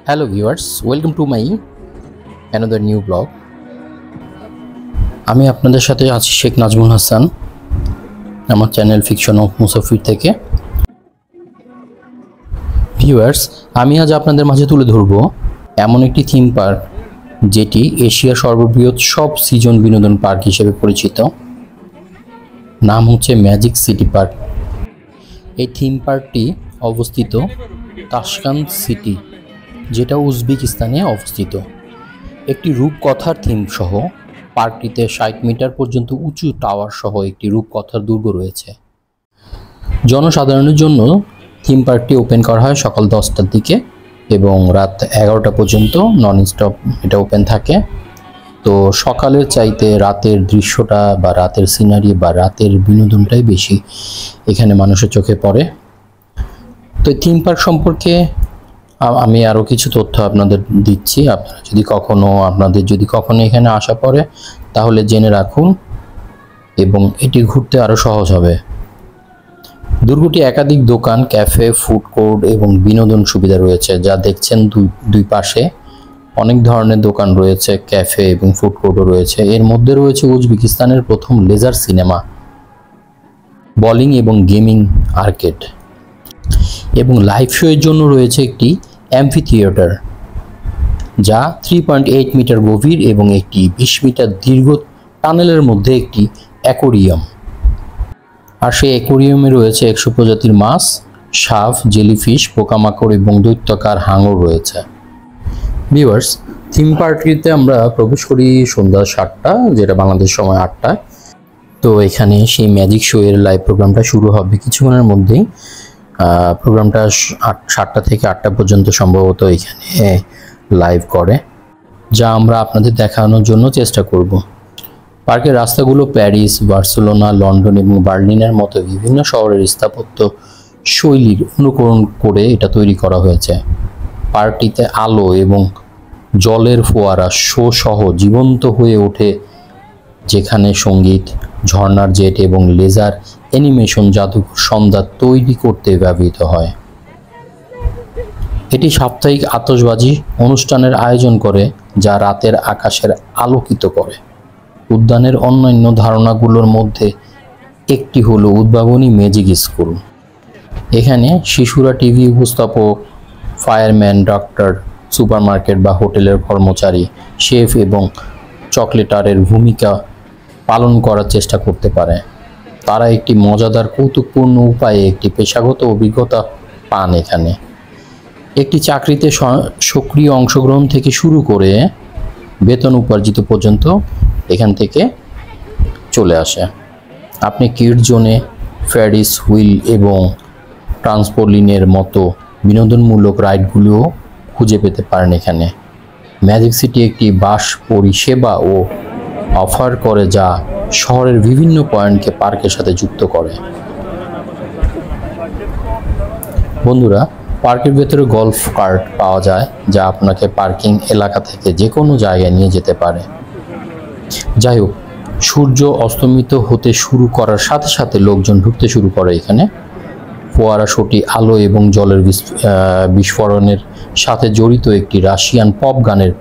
Hello viewers, welcome to my another new blog. আমি আপনাদের সাথে আছি শেখ নাজমুল হাসান আমার চ্যানেল ফিকশন অফ মুসাফির থেকে। ভিউয়ার্স, আমি আজ আপনাদের মাঝে তুলে ধরব এমন একটি থিম পার্ক যেটি এশিয়ার সর্ববৃহৎ সব সিজন বিনোদন পার্ক হিসেবে পরিচিত। নাম হচ্ছে ম্যাজিক সিটি পার্ক। এই থিম পার্কটি অবস্থিত তাশকান্ত সিটি, যেটা উজবেকিস্তানে অবস্থিত। একটি রূপকথার থিম সহ পার্কটিতে 60 মিটার পর্যন্ত উঁচু টাওয়ার সহ একটি রূপকথার দুর্গ রয়েছে। জনসাধারণের জন্য থিম পার্কটি ওপেন করা হয় সকাল 10টার দিকে এবং রাত 11টা পর্যন্ত নন স্টপ এটা ওপেন থাকে। তো সকালের চাইতে রাতের দৃশ্যটা বা রাতের সিনারি বা রাতের বিনোদনটাই বেশি এখানে মানুষের চোখে পড়ে। তো থিম পার্ক সম্পর্কে আমি আরও কিছু তথ্য আপনাদের দিচ্ছি। আপনাদের যদি কখনো এখানে আসা পড়ে তাহলে জেনে রাখুন এবং এটি ঘুরতে আরও সহজ হবে। দুর্গটি একাধিক দোকান, ক্যাফে, ফুড কোর্ট এবং বিনোদন সুবিধা রয়েছে। যা দেখছেন দুই পাশে অনেক ধরনের দোকান রয়েছে, ক্যাফে এবং ফুড কোর্টও রয়েছে। এর মধ্যে রয়েছে উজবেকিস্তানের প্রথম লেজার সিনেমা, বোলিং এবং গেমিং আর্কেড এবং লাইভ শো এর জন্য রয়েছে একটি অ্যাম্ফি থিয়েটার যা 3.8 মিটার গভীর এবং একটি 20 মিটার দীর্ঘ টানেলের মধ্যে একটি অ্যাকোরিয়াম। আর সেই অ্যাকোরিয়ামে রয়েছে 100 প্রজাতির মাছ, সাপ, জেলিফিশ, পোকামাকড় এবং দৈত্যাকার হাঙর রয়েছে। ভিউয়ার্স, থিম পার্কটিতে আমরা প্রবেশ করি সন্ধ্যা 7টা, যেটা বাংলাদেশ সময় 8টায়। তো এখানে সেই ম্যাজিক শো এর লাইভ প্রোগ্রামটা শুরু হবে কিছুক্ষণের মধ্যেই। প্রোগ্রামটা 7টা থেকে 8টা পর্যন্ত সম্ভবত এখানে লাইভ করে, যা আমরা আপনাদের দেখানোর জন্য চেষ্টা করব। পার্কের রাস্তাগুলো প্যারিস, বার্সেলোনা, লন্ডন এবং বার্লিনের মতো বিভিন্ন শহরের স্থাপত্য শৈলীর অনুকরণ করে এটা তৈরি করা হয়েছে। পার্কটিতে আলো এবং জলের ফোয়ারা শো সহ জীবন্ত হয়ে ওঠে, যেখানে সঙ্গীত, ঝর্ণার জেট এবং লেজার অ্যানিমেশন জাদুঘর সন্ধ্যা তৈরি করতে ব্যবহৃত হয়। এটি সাপ্তাহিক আতশবাজি অনুষ্ঠানের আয়োজন করে, যা রাতের আকাশের আলোকিত করে। উদ্যানের অন্যান্য ধারণাগুলোর মধ্যে একটি হলো উদ্ভাবনী ম্যাজিক স্কুল। এখানে শিশুরা টিভি উপস্থাপক, ফায়ারম্যান, ডাক্তার, সুপারমার্কেট বা হোটেলের কর্মচারী, শেফ এবং চকলেটারের ভূমিকা পালন করার চেষ্টা করতে পারে। তারা একটি মজাদার, কৌতুকপূর্ণ উপায়ে একটি পেশাগত অভিজ্ঞতা পান। এখানে একটি চাকরিতে সক্রিয় অংশগ্রহণ থেকে শুরু করে বেতন উপার্জিত পর্যন্ত এখান থেকে চলে আসে। আপনি কিড জোনে ফেরিস হুইল এবং ট্রান্সপোলিনের মতো বিনোদনমূলক রাইডগুলোও খুঁজে পেতে পারেন এখানে। ম্যাজিক সিটি একটি বাস পরিষেবা ও অফার করে, যা শহরের বিভিন্ন পয়েন্টকে পার্কের সাথে যুক্ত করে। বন্ধুরা, পার্কের ভেতরে গল্ফ কার্ট পাওয়া যায়, যা আপনাকে পার্কিং এলাকা থেকে যে কোনো জায়গায় নিয়ে যেতে পারে। যাই হোক, সূর্য অস্তমিত হতে শুরু করার সাথে সাথে লোকজন ঢুকতে শুরু করে এখানে। ফোয়ারা শোটি আলো এবং জলের বিস্ফোরণের সাথে জড়িত একটি রাশিয়ান পপ গানের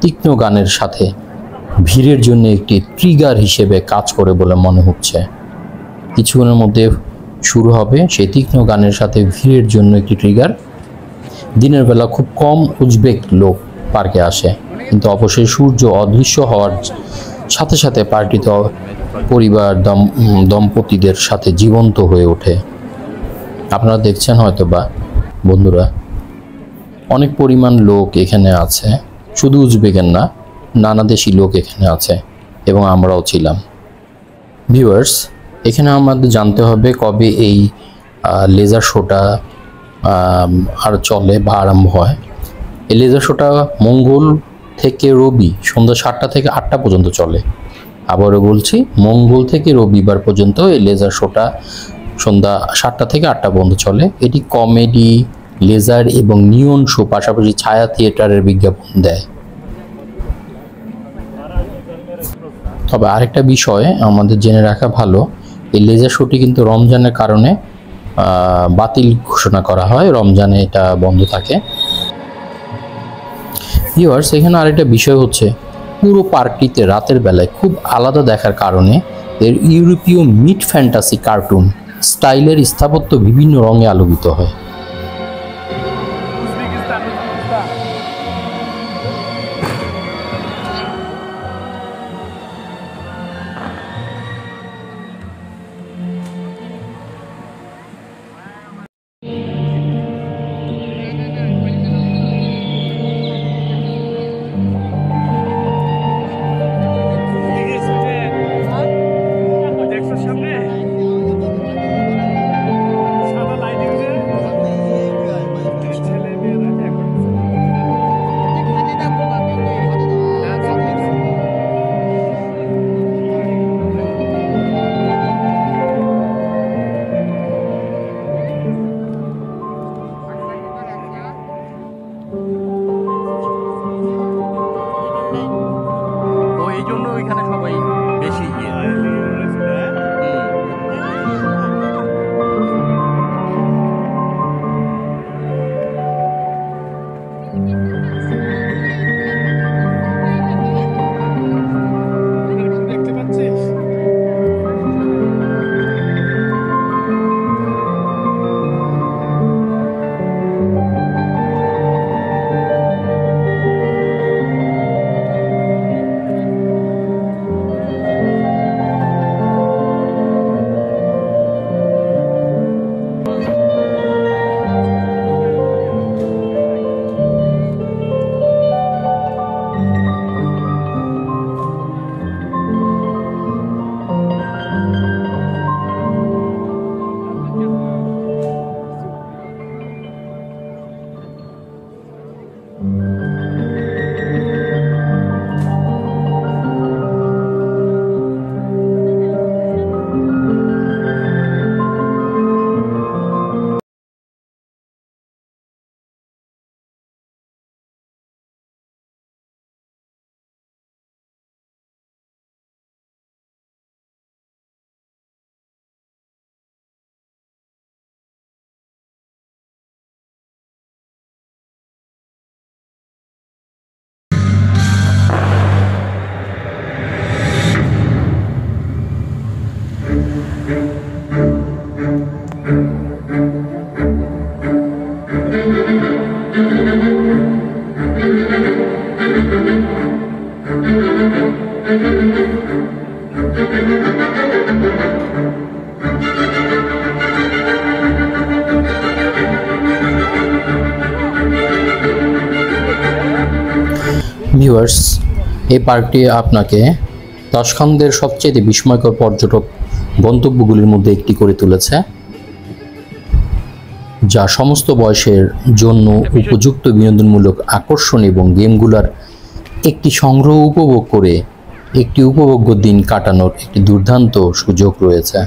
তীক্ষ্ণ গানের সাথে ভিড়ের জন্য একটি ট্রিগার হিসেবে কাজ করে বলে মনে হচ্ছে। কিছুক্ষণের মধ্যে শুরু হবে সেই তীক্ষ্ণ গানের সাথে ভিড়ের জন্য একটি ট্রিগার। দিনের বেলা খুব কম উজবেক লোক পার্কে আসে, কিন্তু অবশ্যই সূর্য অদৃশ্য হওয়ার সাথে সাথে পার্কটিতে পরিবার দম্পতিদের সাথে জীবন্ত হয়ে ওঠে। আপনারা দেখছেন হয়তো বা বন্ধুরা, অনেক পরিমাণ লোক এখানে আছে, শুধু উজবেকের না, নানা দেশি লোক এখানে আছে এবং আমরাও ছিলাম। ভিউয়ার্স, এখানে আমাদের জানতে হবে কবে এই লেজার শোটা আর চলে বা আরম্ভ হয়। এই লেজার শোটা মঙ্গল থেকে রবি সন্ধ্যা 7টা থেকে 8টা পর্যন্ত চলে। আবারও বলছি, মঙ্গল থেকে রবিবার পর্যন্ত এই লেজার শোটা সন্ধ্যা 7টা থেকে 8টা পর্যন্ত চলে। এটি কমেডি, লেজার এবং নিয়ন শো, পাশাপাশি ছায়া থিয়েটারের বিজ্ঞাপন দেয়। তবে আরেকটা বিষয় আমাদের জেনে রাখা ভালো, এই লেজার শোটি কিন্তু রমজানের কারণে বাতিল ঘোষণা করা হয়। রমজানে এটা বন্ধ থাকে। ভিউয়ার্স, এখানে আরেকটা বিষয় হচ্ছে পুরো পার্কটিতে রাতের বেলায় খুব আলাদা দেখার কারণে এর ইউরোপীয় মিড ফ্যান্টাসি কার্টুন স্টাইলের স্থাপত্য বিভিন্ন রঙে আলোকিত হয়। ভিউয়ার্স, এই পার্কটি আপনাকে তাশখান্দের সবচেয়ে বিস্ময়কর পর্যটক গন্তব্যগুলির মধ্যে একটি করে তুলেছে, যা সমস্ত বয়সের জন্য উপযুক্ত বিনোদনমূলক আকর্ষণ এবং গেমগুলোর একটি সংগ্রহ উপভোগ করে একটি উপভোগ্য দিন কাটানোর একটি দুর্দান্ত সুযোগ রয়েছে।